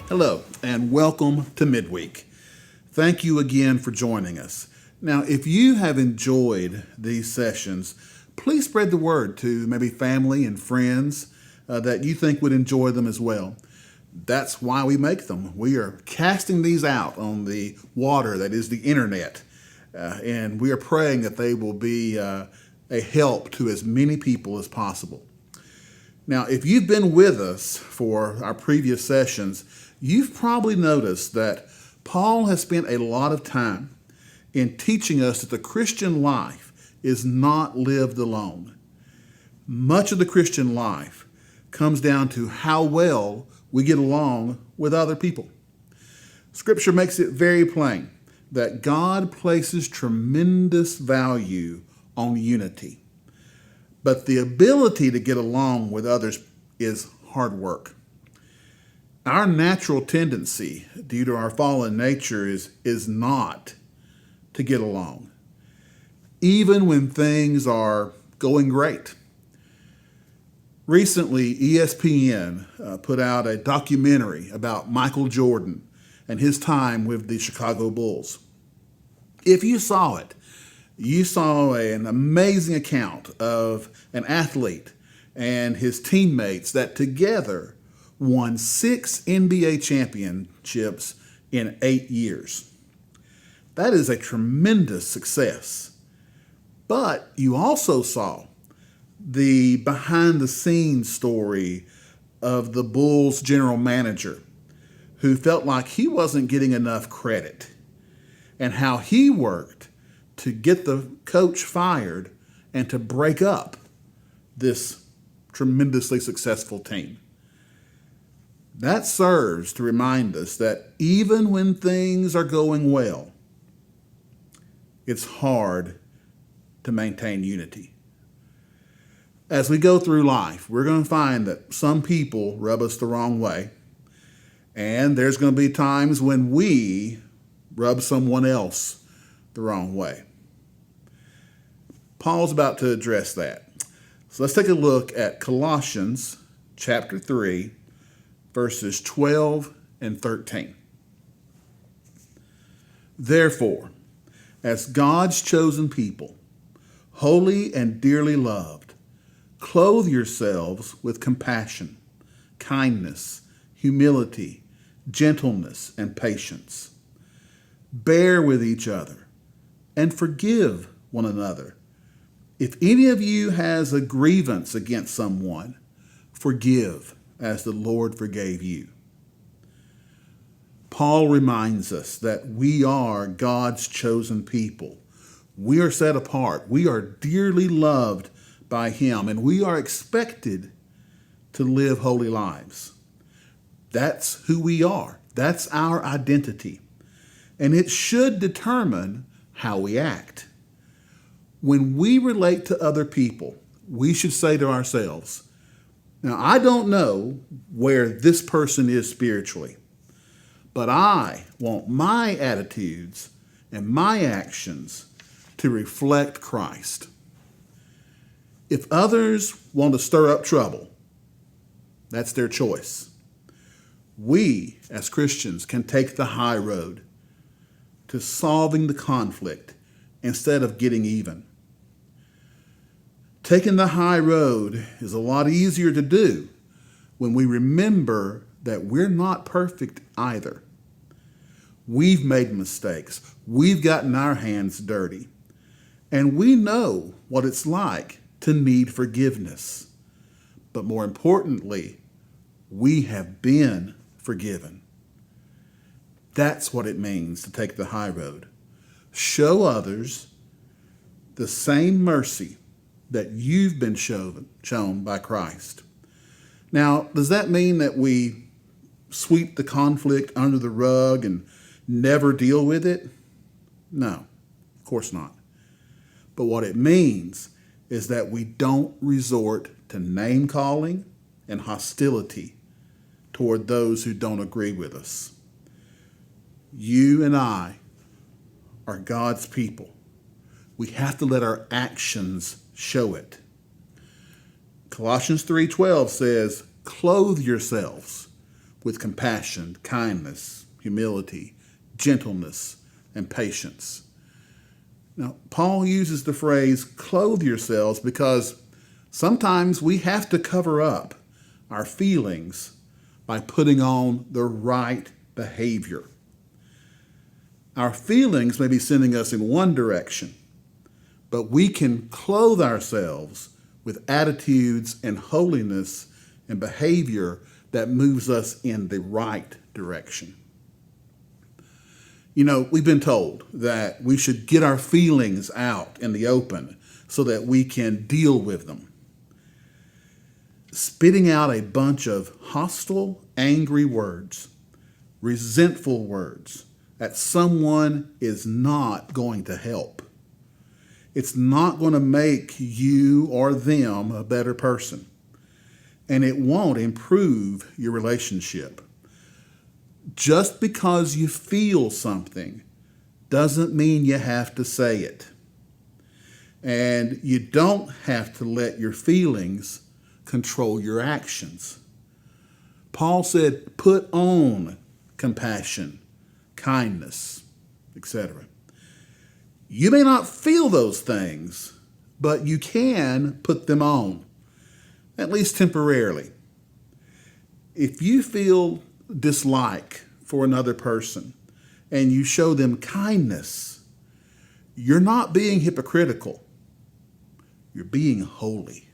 Hello, and welcome to Midweek. Thank you again for joining us. Now, if you have enjoyed these sessions, please spread the word to maybe family and friends that you think would enjoy them as well. That's why we make them. We are casting these out on the water that is the internet, and we are praying that they will be a help to as many people as possible. Now, if you've been with us for our previous sessions, you've probably noticed that Paul has spent a lot of time in teaching us that the Christian life is not lived alone. Much of the Christian life comes down to how well we get along with other people. Scripture makes it very plain that God places tremendous value on unity. But the ability to get along with others is hard work. Our natural tendency, due to our fallen nature, is not to get along, even when things are going great. Recently, ESPN put out a documentary about Michael Jordan and his time with the Chicago Bulls. If you saw it, you saw an amazing account of an athlete and his teammates that together won 6 NBA championships in 8 years. That is a tremendous success. But you also saw the behind-the-scenes story of the Bulls general manager who felt like he wasn't getting enough credit and how he worked to get the coach fired and to break up this tremendously successful team. That serves to remind us that even when things are going well, it's hard to maintain unity. As we go through life, we're going to find that some people rub us the wrong way, and there's going to be times when we rub someone else the wrong way. Paul's about to address that. So let's take a look at Colossians chapter 3, verses 12 and 13. Therefore, as God's chosen people, holy and dearly loved, clothe yourselves with compassion, kindness, humility, gentleness, and patience. Bear with each other and forgive one another. If any of you has a grievance against someone, forgive as the Lord forgave you. Paul reminds us that we are God's chosen people. We are set apart. We are dearly loved by Him, and we are expected to live holy lives. That's who we are. That's our identity. And it should determine how we act. When we relate to other people, we should say to ourselves, now, I don't know where this person is spiritually, but I want my attitudes and my actions to reflect Christ. If others want to stir up trouble, that's their choice. We, as Christians, can take the high road to solving the conflict instead of getting even. Taking the high road is a lot easier to do when we remember that we're not perfect either. We've made mistakes. We've gotten our hands dirty. And we know what it's like to need forgiveness. But more importantly, we have been forgiven. That's what it means to take the high road. Show others the same mercy that you've been shown by Christ. Now, does that mean that we sweep the conflict under the rug and never deal with it? No, of course not. But what it means is that we don't resort to name calling and hostility toward those who don't agree with us. You and I are God's people. We have to let our actions show it. Colossians 3:12 says, clothe yourselves. with compassion, kindness, humility, gentleness, and patience. Now, Paul uses the phrase clothe yourselves because sometimes we have to cover up our feelings by putting on the right behavior. Our feelings may be sending us in one direction, but we can clothe ourselves with attitudes and holiness and behavior that moves us in the right direction. You know, we've been told that we should get our feelings out in the open so that we can deal with them. Spitting out a bunch of hostile, angry words, resentful words at someone is not going to help. It's not going to make you or them a better person. And it won't improve your relationship. Just because you feel something doesn't mean you have to say it. And you don't have to let your feelings control your actions. Paul said, put on compassion, kindness, etc. You may not feel those things, but you can put them on, at least temporarily. If you feel dislike for another person and you show them kindness, you're not being hypocritical. You're being holy.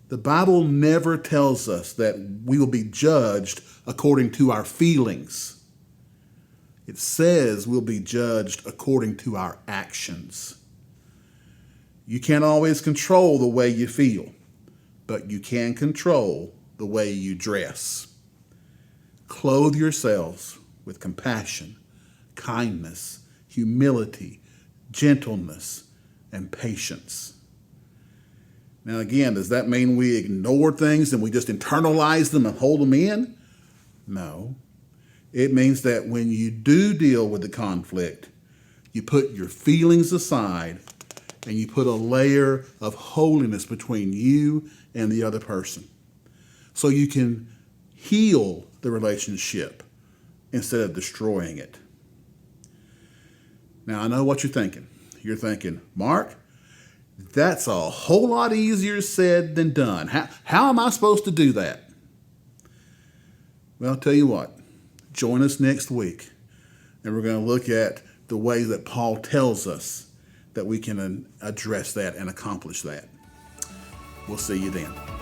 The Bible never tells us that we will be judged according to our feelings. It says we'll be judged according to our actions. You can't always control the way you feel, but you can control the way you dress. Clothe yourselves with compassion, kindness, humility, gentleness, and patience. Now again, does that mean we ignore things and we just internalize them and hold them in? No. It means that when you do deal with the conflict, you put your feelings aside and you put a layer of holiness between you and the other person. So you can heal the relationship instead of destroying it. Now, I know what you're thinking. You're thinking, Mark, that's a whole lot easier said than done. How am I supposed to do that? Well, I'll tell you what. Join us next week, and we're going to look at the way that Paul tells us that we can address that and accomplish that. We'll see you then.